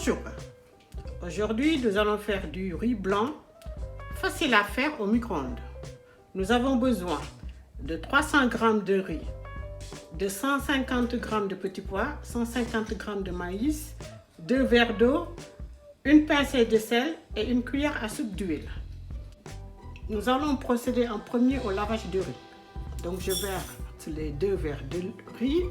Bonjour, aujourd'hui nous allons faire du riz blanc, facile à faire au micro-ondes. Nous avons besoin de 300 g de riz, de 150 g de petits pois, 150 g de maïs, 2 verres d'eau, une pincée de sel et une cuillère à soupe d'huile. Nous allons procéder en premier au lavage du riz. Donc je verse les 2 verres de riz.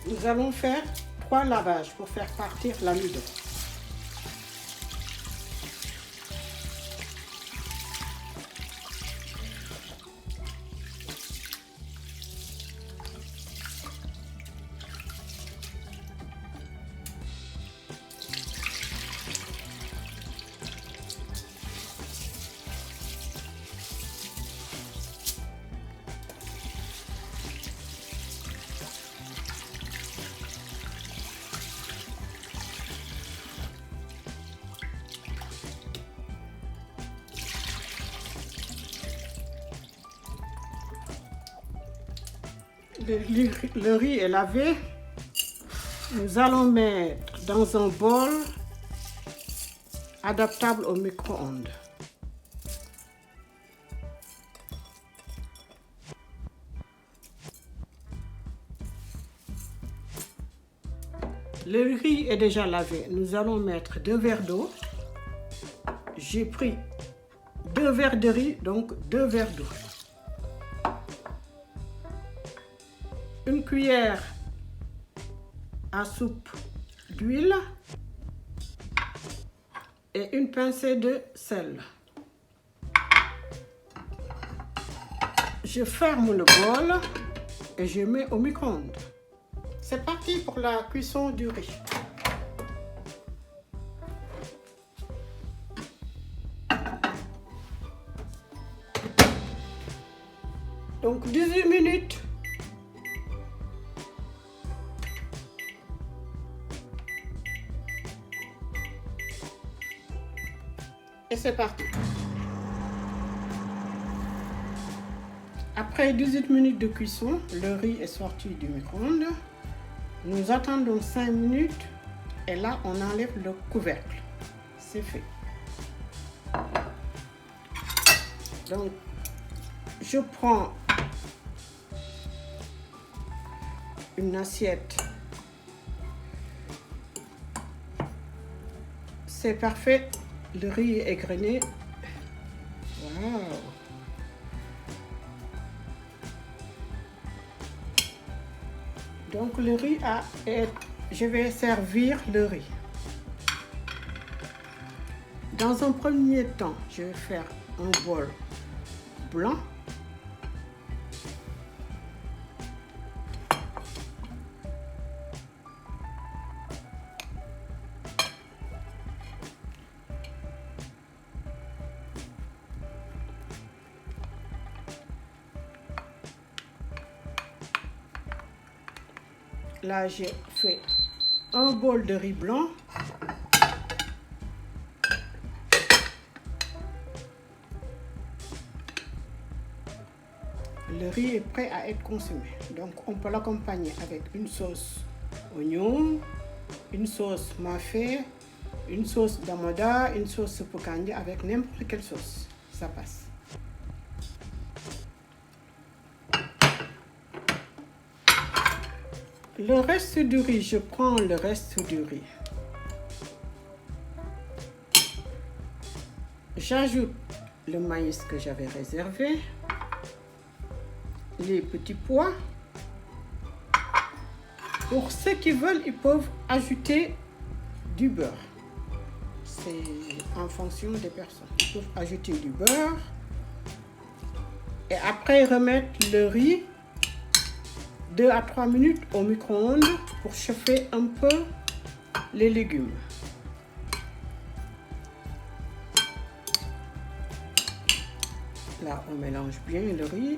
Nous allons faire 3 lavages pour faire partir l'amidon. Le riz est lavé. Nous allons mettre dans un bol adaptable au micro-ondes. Le riz est déjà lavé. Nous allons mettre 2 verres d'eau. J'ai pris 2 verres de riz, donc 2 verres d'eau. Une cuillère à soupe d'huile et une pincée de sel. Je ferme le bol et je mets au micro-ondes. C'est parti pour la cuisson du riz. Donc 18 minutes. Et c'est parti. Après 18 minutes de cuisson, le riz est sorti du micro-ondes. Nous attendons 5 minutes et là on enlève le couvercle. C'est fait. Donc je prends une assiette. C'est parfait. Le riz est égrené. Wow. Donc le riz je vais servir le riz. Dans un premier temps, je vais faire un bol blanc. Là, j'ai fait un bol de riz blanc. Le riz est prêt à être consommé. Donc, on peut l'accompagner avec une sauce oignon, une sauce mafé, une sauce damada, une sauce soupe kanja, avec n'importe quelle sauce. Ça passe. Le reste du riz, je prends le reste du riz. J'ajoute le maïs que j'avais réservé, les petits pois. Pour ceux qui veulent, ils peuvent ajouter du beurre. C'est en fonction des personnes. Ils peuvent ajouter du beurre et après remettre le riz 2 à 3 minutes au micro-ondes pour chauffer un peu les légumes. Là, on mélange bien le riz.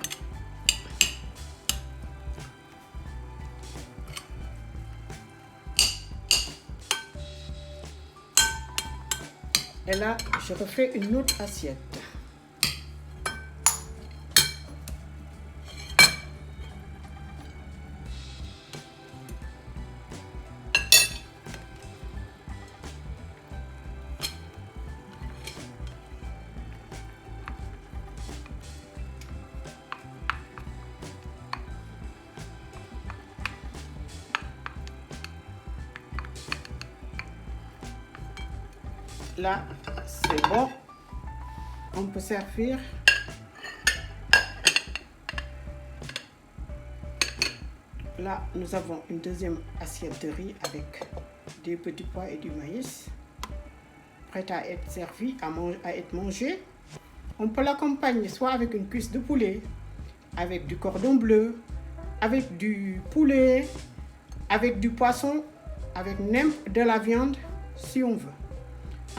Et là, je refais une autre assiette. Là, c'est bon. On peut servir. Là, nous avons une deuxième assiette de riz avec des petits pois et du maïs, prête à être servie, à être mangée. On peut l'accompagner soit avec une cuisse de poulet, avec du cordon bleu, avec du poulet, avec du poisson, avec même de la viande, si on veut.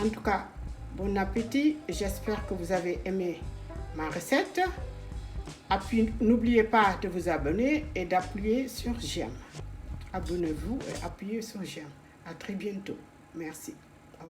En tout cas, bon appétit. J'espère que vous avez aimé ma recette. N'oubliez pas de vous abonner et d'appuyer sur j'aime. Abonnez-vous et appuyez sur j'aime. À très bientôt. Merci.